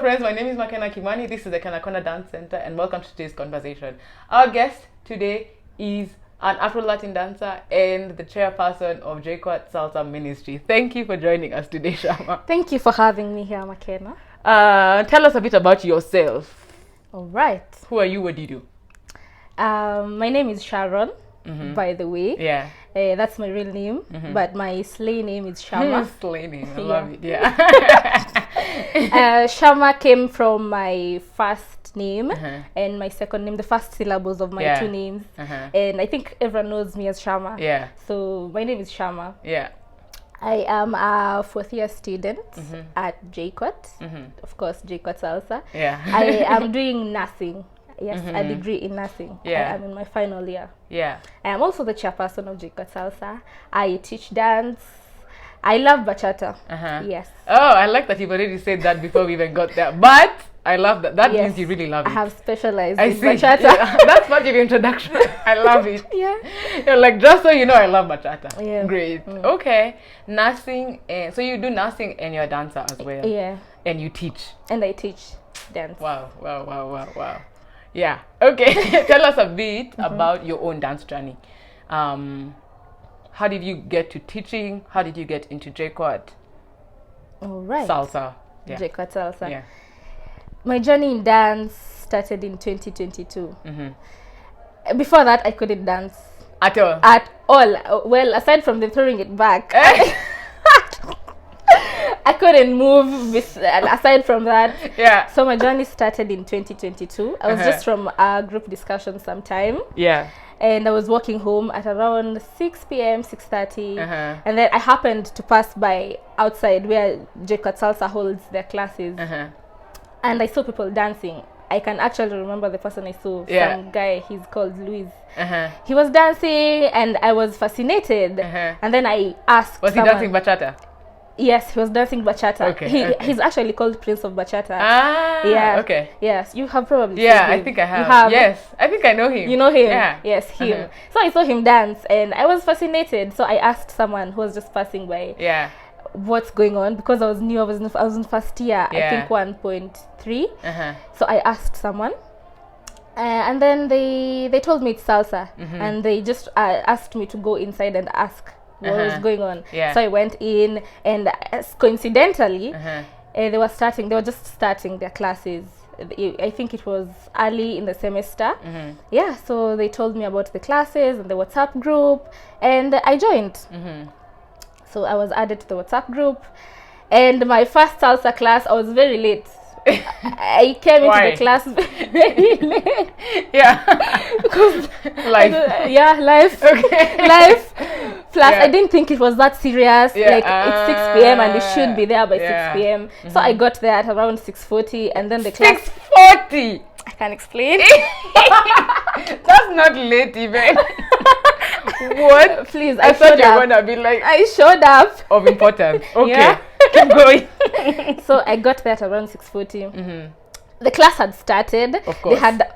friends, my name is Makena. This is the Kanakona Dance Center, and welcome to today's conversation. Our guest today is an Afro-Latin dancer and the chairperson of JKUAT Salsa Ministry. Thank you for joining us today, Shama. Thank you for having me here, Makena. Tell us a bit about yourself. All right. Who are you? What do you do? My name is Sharon, by the way. Yeah. That's my real name, but my slay name is Shama. Slay name, I love it, yeah. Shama came from my first name and my second name, the first syllables of my two names. And I think everyone knows me as Shama. Yeah. So my name is Shama. Yeah. I am a fourth-year student at JKUAT, of course, JKUAT Salsa. Yeah. I am doing nursing. Yes, a degree in nursing. Yeah. I am in my final year. Yeah. I am also the chairperson of JKUAT Salsa. I teach dance. I love Bachata. Yes. Oh, I like that you've already said that before we even got there. But I love that. That means you really love it. I have specialized in Bachata. Yeah, that's part of your introduction. I love it. Yeah. You're like, just so you know, I love Bachata. Yeah. Great. Okay. Nursing. So you do nursing and you're a dancer as well. Yeah. And you teach. And I teach dance. Wow. Yeah. Okay. Tell us a bit about your own dance journey. How did you get to teaching? How did you get into JKUAT? All right. Salsa. Yeah. JKUAT Salsa. Yeah. My journey in dance started in 2022. Before that, I couldn't dance. At all? At all. Well, aside from the throwing it back, I couldn't move aside from that. Yeah. So my journey started in 2022. I was just from a group discussion sometime. Yeah. And I was walking home at around 6 p.m., 6:30. And then I happened to pass by outside where JKUAT Salsa holds their classes. And I saw people dancing. I can actually remember the person I saw. Some guy, he's called Luis. He was dancing and I was fascinated. And then I asked Was he dancing Bachata? Yes, he was dancing Bachata. Okay, He's actually called Prince of Bachata. Ah, yeah. Okay. Yes, you have probably seen him. I think I have. You have? Yes, I think I know him. You know him? Yeah. Yes, him. So I saw him dance and I was fascinated. So I asked someone who was just passing by. Yeah. What's going on? Because I was new. I was in first year. I think 1.3. So I asked someone. And then they told me it's salsa. And they just asked me to go inside and ask what was going on. So I went in and coincidentally they were just starting their classes. I think it was early in the semester. Yeah, so they told me about the classes and the WhatsApp group and I joined. So I was added to the WhatsApp group and my first salsa class I was very late. I came into the class very late. Yeah. Because life. Okay. Life. Plus, I didn't think it was that serious. Like, it's 6 p.m. and you should be there by 6 p.m. So I got there at around 6:40 and then the class... 6:40? I can't explain. That's not late even. What? Please, I thought you were going to be like... I showed up. Of importance. Okay. Keep going. So I got there at around 6:40. The class had started. Of course. They had...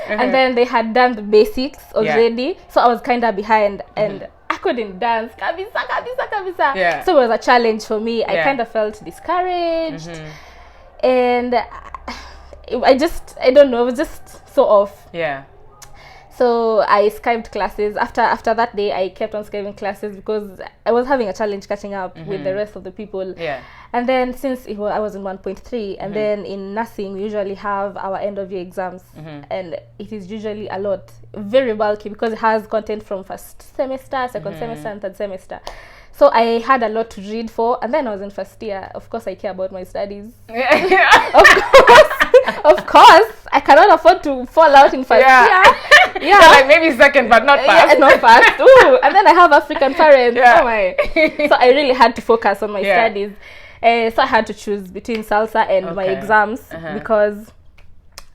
and then they had done the basics already. So I was kind of behind and I couldn't dance. Kabisa. Yeah. So it was a challenge for me. I kind of felt discouraged. And I don't know, it was just so off. Yeah. So I Skyped classes. After that day, I kept on Skyping classes because I was having a challenge catching up with the rest of the people. Yeah. And then since I was in 1.3, and then in nursing, we usually have our end of year exams. And it is usually a lot, very bulky because it has content from first semester, second semester, and third semester. So I had a lot to read for, and then I was in first year. Of course, I care about my studies. Of course, I cannot afford to fall out in first year. Yeah, like maybe second, but not first. Not first. Ooh, and then I have African parents. Oh my! So I really had to focus on my studies. So I had to choose between salsa and my exams because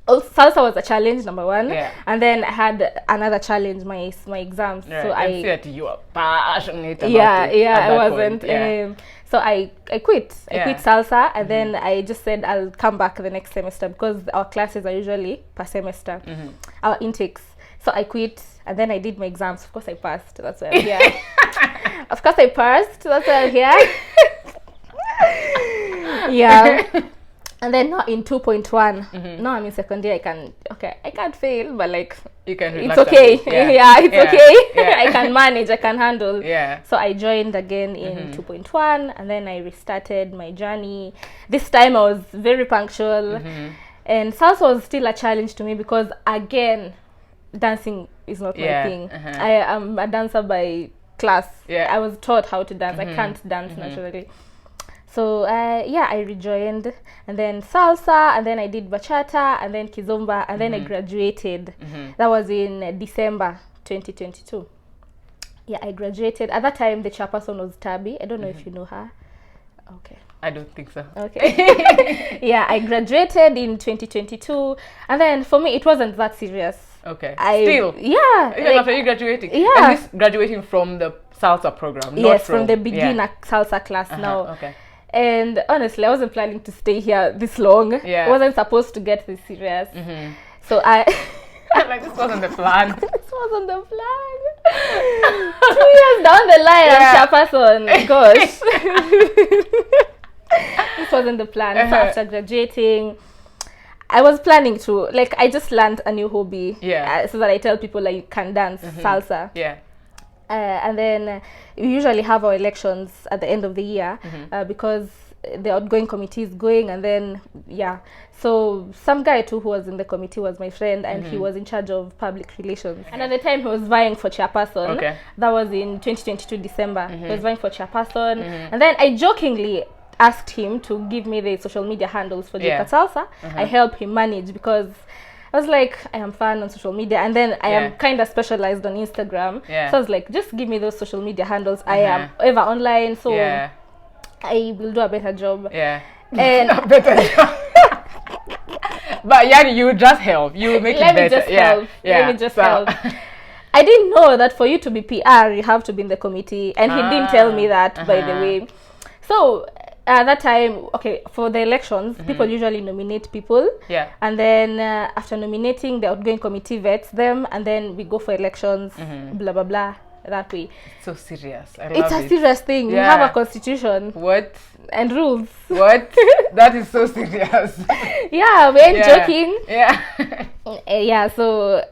salsa was a challenge, number one, and then I had another challenge, my exams. So I said you are passionate about it. I wasn't. So I quit. I quit salsa, and then I just said I'll come back the next semester because our classes are usually per semester, our intakes. So I quit, and then I did my exams. Of course, I passed. That's why I'm here. Of course, I passed. That's why I'm here. Yeah. And then now in 2.1, now I'm in second year. I can't fail, but like you can. It's okay. It's okay. Yeah. I can manage. I can handle. Yeah. So I joined again in 2.1, and then I restarted my journey. This time I was very punctual, and salsa was still a challenge to me because again, dancing is not my thing. I am a dancer by class. I was taught how to dance. I can't dance naturally. So I rejoined, and then salsa, and then I did bachata, and then kizomba, and then I graduated. That was in December 2022. Yeah, I graduated. At that time, the chairperson was Tabi. I don't know if you know her. Okay. I don't think so. Okay. Yeah, I graduated in 2022, and then for me, it wasn't that serious. Okay. Still? Yeah. Even after you graduating? Yeah. And this graduating from the salsa program? Yes, from the beginner salsa class now. Okay. And honestly, I wasn't planning to stay here this long. I wasn't supposed to get this serious. So I'm like, this wasn't the plan. This wasn't the plan. 2 years down the line, I'm chairperson. Gosh. This wasn't the plan. So after graduating, I was planning to, like, I just learned a new hobby. So that I tell people, like, you can dance salsa. And then we usually have our elections at the end of the year because the outgoing committee is going, and then so some guy too who was in the committee was my friend, and he was in charge of public relations, and at the time he was vying for chairperson. That was in 2022 December. He was vying for chairperson, and then I jokingly asked him to give me the social media handles for JKUAT Salsa. I helped him manage because I was like, I am fun on social media, and then I am kind of specialized on Instagram. So I was like, just give me those social media handles. I am ever online, so I will do a better job. And a better job. But you just help. You make it better. Let me just help. I didn't know that for you to be PR, you have to be in the committee, and he didn't tell me that, by the way. So at that time, for the elections, people usually nominate people. And then after nominating, the outgoing committee vets them, and then we go for elections, blah, blah, blah, that way. It's so serious. It's a serious thing. We have a constitution. What? And rules. What? That is so serious. We ain't joking. So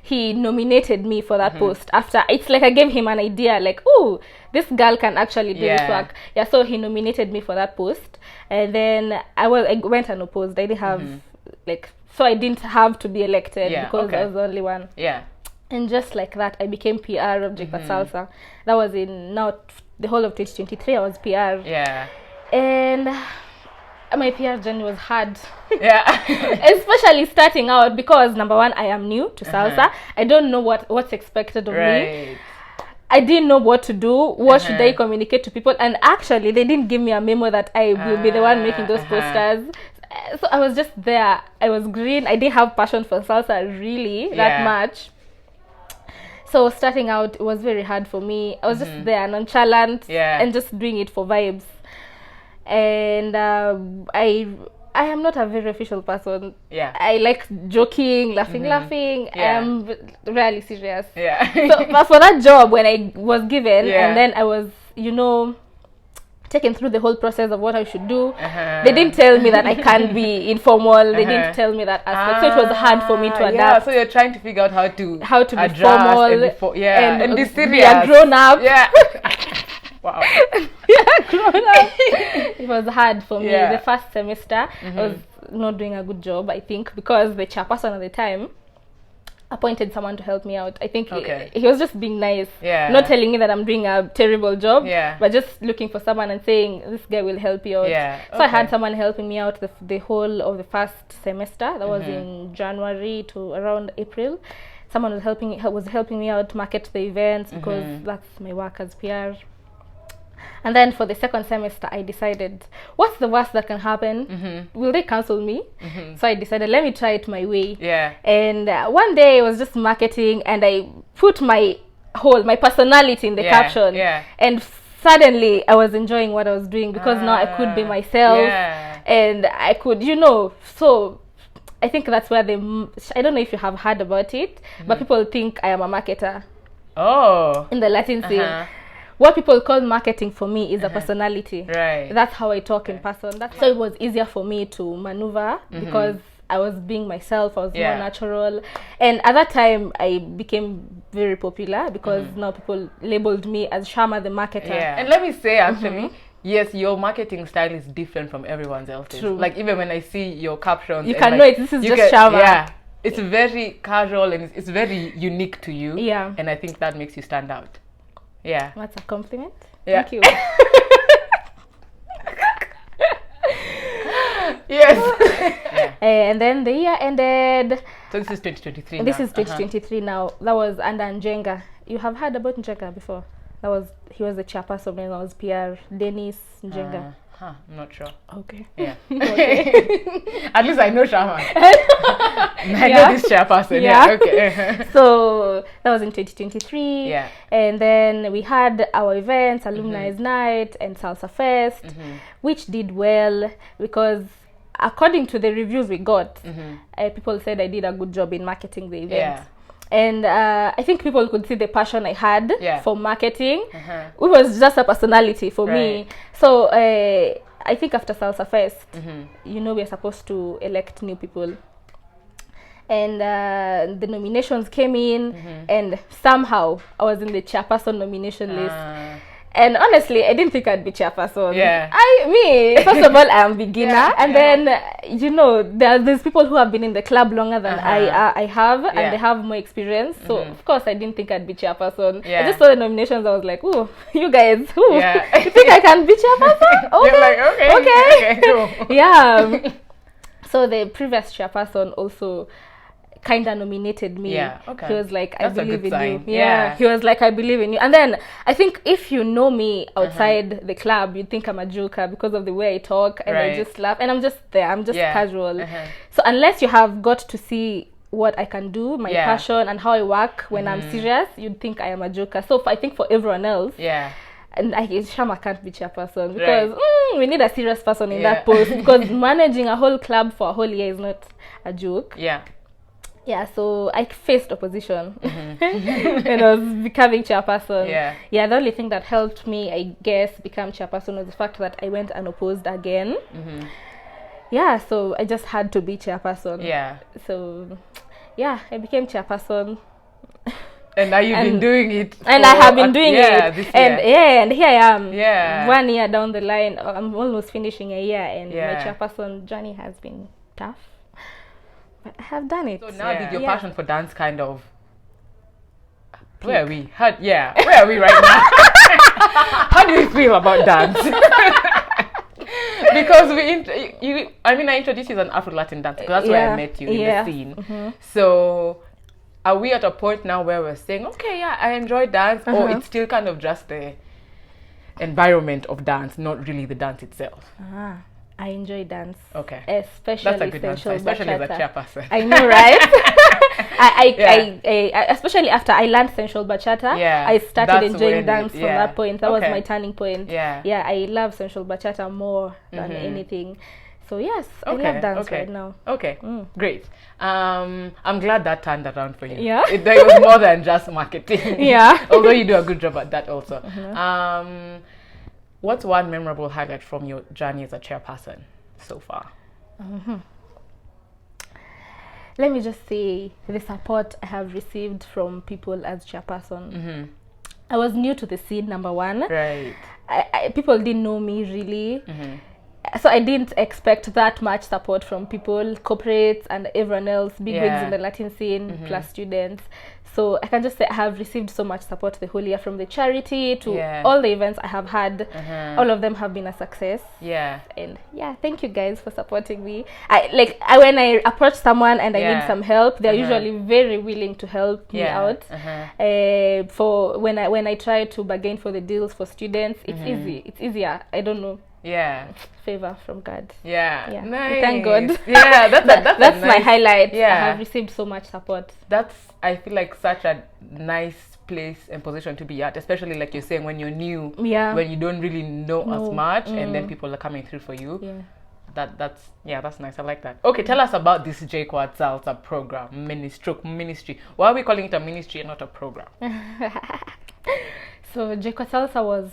he nominated me for that post. After, it's like I gave him an idea, like, oh, this girl can actually do this work. So he nominated me for that post, and then I went unopposed. I didn't have so I didn't have to be elected because I was the only one. And just like that, I became PR of JKUAT Salsa. That was in the whole of 2023. I was PR. And my PR journey was hard. Especially starting out, because number one, I am new to salsa. I don't know what's expected of me. I didn't know what to do. What should I communicate to people? And actually, they didn't give me a memo that I will be the one making those posters. So I was just there. I was green. I didn't have passion for salsa really that much. So starting out, it was very hard for me. I was just there, nonchalant, and just doing it for vibes. And I am not a very official person. I like joking, laughing. I am rarely serious. So, but for that job, when I was given, and then I was, taken through the whole process of what I should do, they didn't tell me that I can't be informal. They didn't tell me that aspect. So it was hard for me to adapt. So you're trying to figure out how to be formal and be serious. Be a grown up. Wow. Grown up. It was hard for me. The first semester, I was not doing a good job, I think, because the chairperson at the time appointed someone to help me out. I think he was just being nice, not telling me that I'm doing a terrible job, but just looking for someone and saying, this guy will help you out. So I had someone helping me out the whole of the first semester. That was in January to around April. Someone was helping me out market the events, because that's my work as PR. And then for the second semester, I decided, what's the worst that can happen? Will they cancel me? So I decided, let me try it my way. And one day I was just marketing, and I put my personality in the caption. And suddenly I was enjoying what I was doing, because now I could be myself. And I could, so I think that's where I don't know if you have heard about it, but people think I am a marketer. Oh. In the Latin scene. what people call marketing for me is a personality. Right. That's how I talk in person. So it was easier for me to maneuver because I was being myself. I was more natural. And at that time, I became very popular because now people labeled me as Shama the marketer. Yeah. And let me say, actually, yes, your marketing style is different from everyone else's. True. Like, even when I see your captions, you can know it. This is just Shama. Yeah. It's very casual and it's very unique to you. Yeah. And I think that makes you stand out. Yeah. That's a compliment. Yeah. Thank you. Yes. And then the year ended. So this is 2023 now. This is 2023 now. That was under Njenga. You have heard about Njenga before? He was the chairperson when I was PR. Dennis Njenga. I'm not sure. Okay. Yeah. Okay. At least I know Shama. I know this chairperson. Yeah. Okay. So that was in 2023. Yeah. And then we had our events, Alumni's Night and Salsa Fest, which did well because according to the reviews we got, people said I did a good job in marketing the event. Yeah. And I think people could see the passion I had for marketing. It was just a personality for me. So I think after Salsa Fest, we're supposed to elect new people. And the nominations came in, and somehow I was in the chairperson nomination list. And honestly, I didn't think I'd be chairperson. Yeah. First of all, I'm a beginner. And then, there's people who have been in the club longer than I have, and they have more experience. So, of course, I didn't think I'd be chairperson. I just saw the nominations. I was like, ooh, you guys, you think I can be chairperson? Okay. You're like, okay, cool. Yeah. So, the previous chairperson also kind of nominated me. Yeah, okay. He was like, That's I believe in sign. you. Yeah. He was like, I believe in you. And then I think if you know me outside the club, you'd think I'm a joker because of the way I talk and I just laugh. And I'm just there. I'm just casual. So unless you have got to see what I can do, my passion and how I work when I'm serious, you'd think I am a joker. So I think for everyone else, and Shama can't be chairperson because we need a serious person in that post because managing a whole club for a whole year is not a joke. Yeah, so I faced opposition and I was becoming chairperson. Yeah, the only thing that helped me, I guess, become chairperson was the fact that I went unopposed again. Yeah, so I just had to be chairperson. Yeah. So, yeah, I became chairperson. And now you've been doing it. And I have been doing it. This year. And here I am. Yeah. 1 year down the line. I'm almost finishing a year, and my chairperson journey has been tough. But I have done it. So now did your passion for dance kind of... Where are we? Where are we right now? How do you feel about dance? Because I introduced you as an Afro-Latin dancer because that's where I met you in the scene. So are we at a point now where we're saying, okay, I enjoy dance, or it's still kind of just the environment of dance, not really the dance itself? I enjoy dance. Okay. Especially that's a good answer, especially as a chairperson. I know, right? I especially after I learned sensual bachata, I started enjoying dance from that point. That was my turning point. Yeah, I love sensual bachata more than anything. So yes, I love dance right now. Okay, great. I'm glad that turned around for you. Yeah. It was more than just marketing. Yeah. Although you do a good job at that also. What's one memorable highlight from your journey as a chairperson so far? Let me just say the support I have received from people as chairperson. I was new to the scene, number one. Right. People didn't know me really. So I didn't expect that much support from people, corporates and everyone else, big wigs in the Latin scene, plus students. So I can just say I have received so much support the whole year, from the charity to all the events I have had. All of them have been a success. Yeah. And thank you guys for supporting me. When I approach someone and I need some help, they're usually very willing to help me out. For when I try to bargain for the deals for students, it's easy. It's easier. I don't know. Favor from God. Nice. Thank God. That's nice, my highlight. I have received so much support. That's, I feel like, such a nice place and position to be at, especially like you're saying, when you're new, when you don't really know as much, and then people are coming through for you. That's nice. I like that. Okay, tell us about this JKUAT Salsa program, ministry. Why are we calling it a ministry and not a program? So JKUAT Salsa was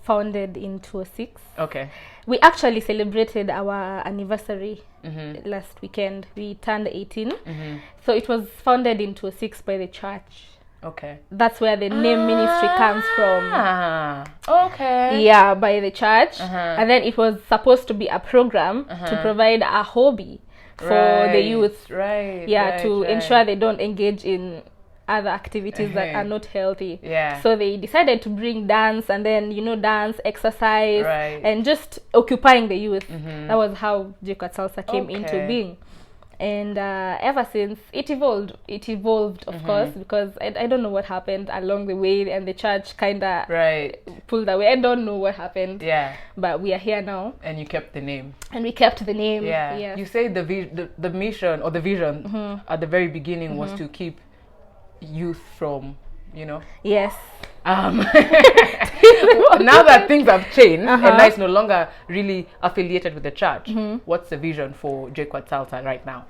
founded in 2006. Okay. We actually celebrated our anniversary last weekend. We turned 18. So it was founded in 2006 by the church. Okay. That's where the name ministry comes from. Okay. Yeah, by the church. And then it was supposed to be a program to provide a hobby for the youth. To ensure they don't engage in other activities that are not healthy. So they decided to bring dance, and then dance, exercise, and just occupying the youth. That was how JKUAT Salsa came into being. And ever since it evolved of course, because I don't know what happened along the way, and the church kind of pulled away. I don't know what happened, but we are here now, and you kept the name, and we kept the name. You say the mission or the vision at the very beginning was to keep youth from Yes. Now that things have changed and now it's no longer really affiliated with the church, what's the vision for JKUAT Salsa right now?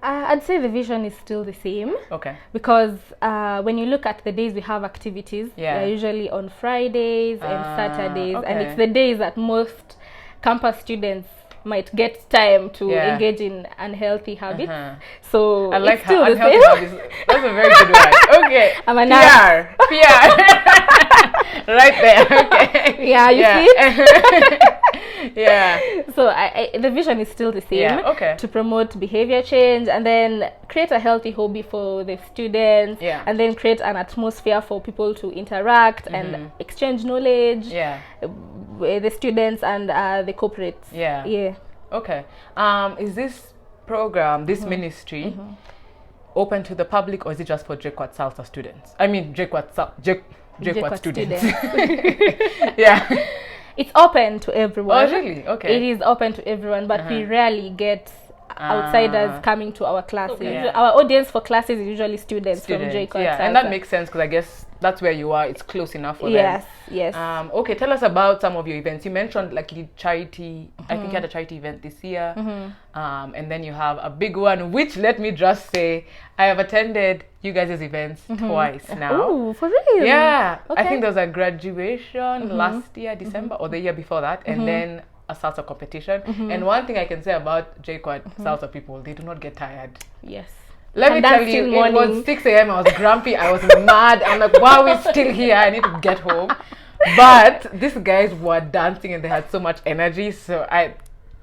I'd say the vision is still the same. Okay. Because when you look at the days we have activities, they're usually on Fridays and Saturdays, and it's the days that most campus students might get time to engage in unhealthy habits. So I like how unhealthy habits. That's a very good one. Okay. I'm a PR. Right there. Okay. Yeah, you see it? So the vision is still the same. To promote behavior change, and then create a healthy hobby for the students, and then create an atmosphere for people to interact and exchange knowledge. The students and the corporates. Okay. Is this program, this ministry, open to the public, or is it just for JKUAT Salsa students? I mean, JKUAT students. It's open to everyone. Oh, really? Okay. It is open to everyone, but we rarely get outsiders coming to our classes. Our audience for classes is usually students from JKUAT Salsa. And that makes sense, because I guess that's where you are. It's close enough for them. Yes. Okay, tell us about some of your events. You mentioned like you did charity. I think you had a charity event this year. And then you have a big one, which, let me just say, I have attended you guys' events twice now. Oh, for real? Yeah. Okay. I think there was a graduation last year, December, or the year before that. And then a salsa competition. And one thing I can say about JKUAT Salsa people, they do not get tired. Yes. Let me tell you, it was 6 a.m. I was grumpy. I was mad. I'm like, why are we still here? I need to get home. But these guys were dancing and they had so much energy. So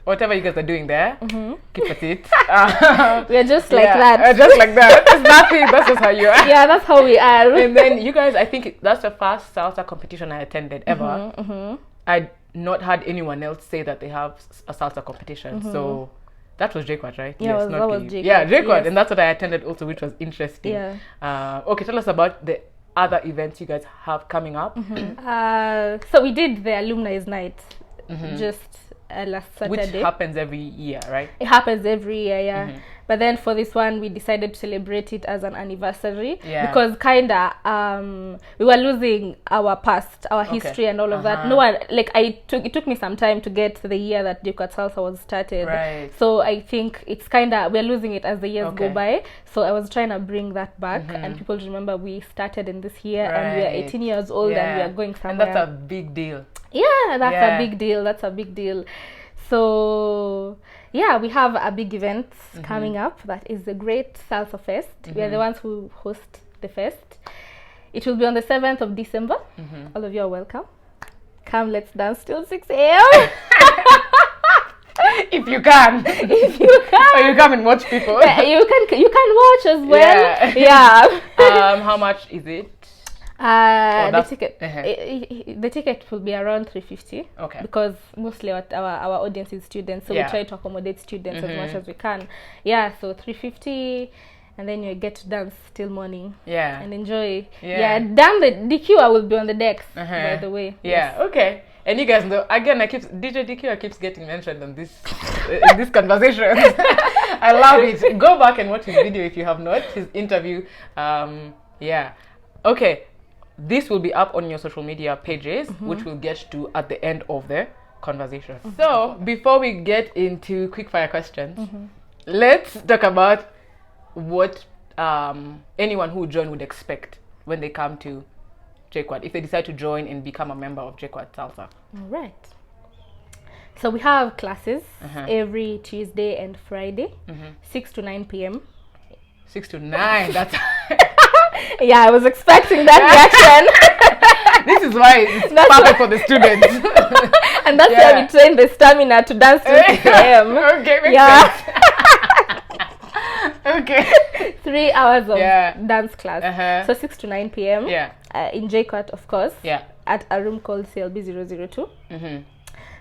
whatever you guys are doing there, keep at it. We're just like that. Just like that. It's nothing. That's just how you are. Yeah, that's how we are. And then you guys, I think that's the first salsa competition I attended ever. I'd not had anyone else say that they have a salsa competition. So that was JKUAT, right? Yeah, that was JKUAT. Yeah, JKUAT, and that's what I attended also, which was interesting. Okay, tell us about the other events you guys have coming up. So we did the alumni night just last Saturday. Which happens every year, right? It happens every year, But then for this one, we decided to celebrate it as an anniversary because we were losing our past, our history and all of that. No one, it took me some time to get to the year that JKUAT Salsa was started. Right. So I think it's we're losing it as the years go by. So I was trying to bring that back and people remember we started in this year and we are 18 years old and we are going somewhere. And that's a big deal. Yeah, that's a big deal. That's a big deal. So we have a big event coming up. That is the Great Salsa Fest. We are the ones who host the fest. It will be on the 7th of December. All of you are welcome. Come, let's dance till 6 a.m. If you can. If you can. Or you come and watch people. You can watch as well. Yeah. How much is it? The ticket the ticket will be around 350. Okay. Because mostly our audience is students, so we try to accommodate students as much as we can. So 350, and then you get to dance till morning. And enjoy. Dan the DQ will be on the decks, by the way. Okay. And you guys know, again, DJ DQ keeps getting mentioned on this in this conversation. I love it. Go back and watch his video if you have not. His interview. Okay. This will be up on your social media pages, which we'll get to at the end of the conversation. So, before we get into quickfire questions, let's talk about what anyone who would join would expect when they come to JKUAT if they decide to join and become a member of JKUAT Salsa? All right. So we have classes every Tuesday and Friday, 6 to 9 p.m. 6 to 9, that's... Yeah, I was expecting that reaction. This is why it's perfect for the students. And that's why we train the stamina to dance till 6 a.m. Okay, makes sense. Okay. 3 hours of dance class. So 6 to 9 p.m. In JKUAT, of course. At a room called CLB 002.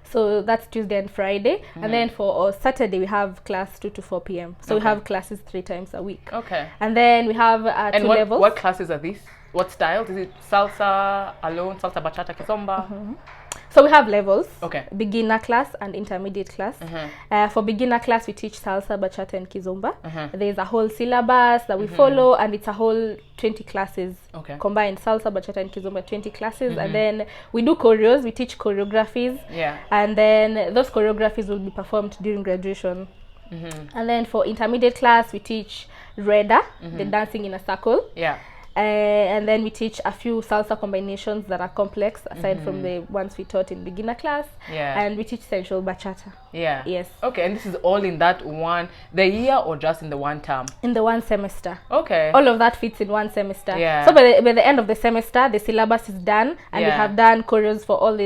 So that's Tuesday and Friday. And then for Saturday, we have class 2 to 4 p.m. So we have classes 3 times a week. Okay. And then we have two levels. What classes are these? What styles? Is it salsa alone, salsa, bachata, kizomba? So we have levels. Okay. Beginner class and intermediate class. For beginner class, we teach salsa, bachata, and kizomba. There's a whole syllabus that we follow, and it's a whole 20 classes combined. Salsa, bachata, and kizomba, 20 classes. And then we do choreos. We teach choreographies. And then those choreographies will be performed during graduation. And then for intermediate class, we teach reda, the dancing in a circle. And then we teach a few salsa combinations that are complex aside from the ones we taught in beginner class. And we teach sensual bachata. Yes. Okay, and this is all in the year or just in the one term? In the one semester. Okay. All of that fits in one semester. So by the end of the semester, the syllabus is done, and we have done choreos for all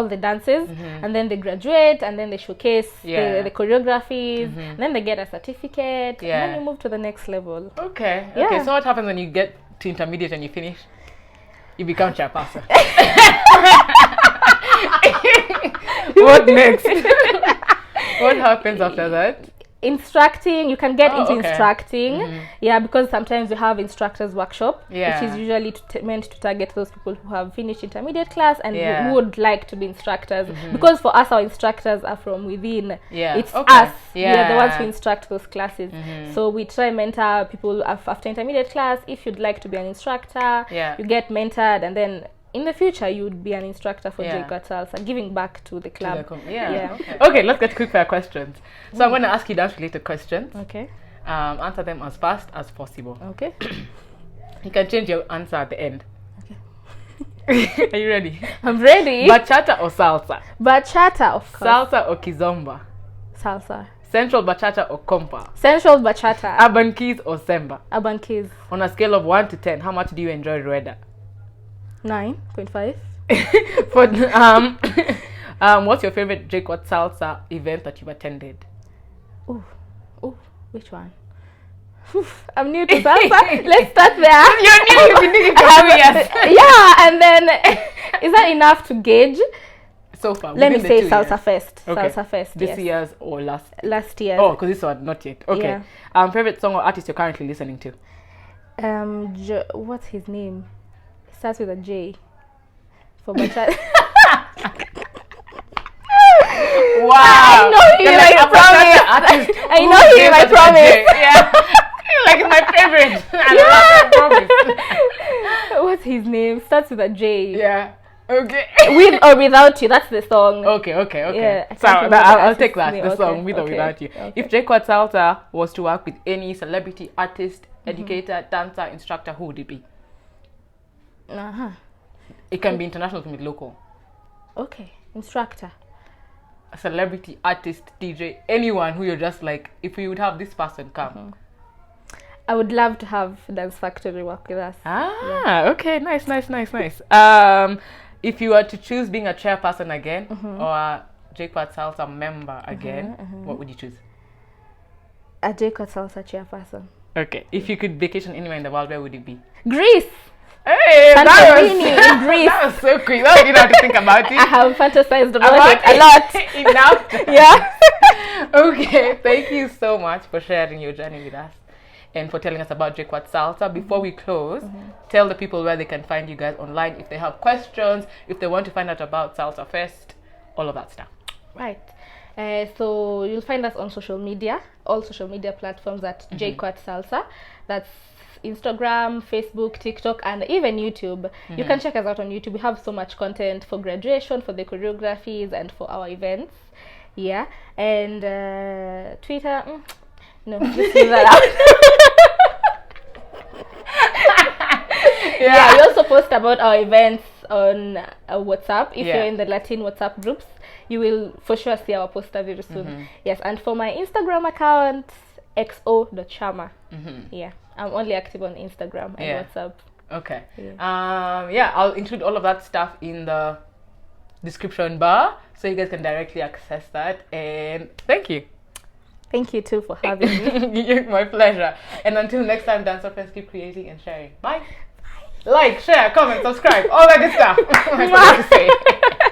the dances, and then they graduate, and then they showcase the choreographies, and then they get a certificate, and then you move to the next level. Okay. Okay. So what happens when you get to intermediate and you finish? You become chairperson. What next? What happens after that? Instructing, you can get into instructing, because sometimes we have instructors workshop, which is usually meant to target those people who have finished intermediate class and who would like to be instructors, because for us our instructors are from within. It's us, we are the ones who instruct those classes. So we try mentor people after intermediate class. If you'd like to be an instructor, you get mentored, and then in the future you would be an instructor for JKUAT Salsa, giving back to the club. Okay, let's get quick fire questions. So I'm going to ask you dance related questions. Okay. Answer them as fast as possible. Okay. You can change your answer at the end. Okay. Are you ready? I'm ready. Bachata or salsa? Bachata, of course. Salsa or kizomba? Salsa. Sensual bachata or compa? Sensual bachata. Urban keys or semba? Urban keys. On a scale of 1 to 10, how much do you enjoy rueda? 9.5. For what's your favorite JKUAT Salsa event that you've attended? Which one? I'm new to salsa. Let's start there. You're new. You've been doing it for 2 years. And then is that enough to gauge? So far, let me say Salsa Fest. Okay. Salsa Fest. This year's or last year? Oh, because this one not yet. Okay. Favorite song or artist you're currently listening to? What's his name? It starts with a J. For bachata. Wow. I know him. I know him. I promise. Like it's my favorite. I love that promise. What's his name? Starts with a J. Okay. With or without you. That's the song. Okay. So I'll take that. The song with or without you. Okay. If JKUAT Salsa was to work with any celebrity, artist, educator, dancer, instructor, who would it be? It can be international, it can be local. Okay. Instructor. A celebrity, artist, DJ, anyone who you're just like, if we would have this person come. I would love to have Dance Factory work with us. Okay, nice. If you were to choose being a chairperson again or a JKUAT Salsa member again, what would you choose? A JKUAT Salsa chairperson. Okay. If you could vacation anywhere in the world, where would it be? Greece. Hey, in Greece. That was so quick. Well, you didn't have to think about it. I have fantasized about it a lot. Enough. Okay. Thank you so much for sharing your journey with us and for telling us about JKUAT Salsa. Before we close, tell the people where they can find you guys online if they have questions, if they want to find out about Salsa Fest, all of that stuff. Right. So you'll find us on social media, all social media platforms at JKUAT Salsa. That's Instagram, Facebook, TikTok, and even YouTube. You can check us out on YouTube. We have so much content for graduation, for the choreographies, and for our events. And Twitter. No, just leave that out. Yeah, we also post about our events on WhatsApp. If you're in the Latin WhatsApp groups, you will for sure see our poster very soon. Yes, and for my Instagram account, xo.shama. Yeah, I'm only active on Instagram and WhatsApp. Okay. I'll include all of that stuff in the description bar so you guys can directly access that. And thank you. Thank you too for having me. My pleasure. And until next time, Salsa Fest, keep creating and sharing. Bye. Like, share, comment, subscribe, all that good stuff.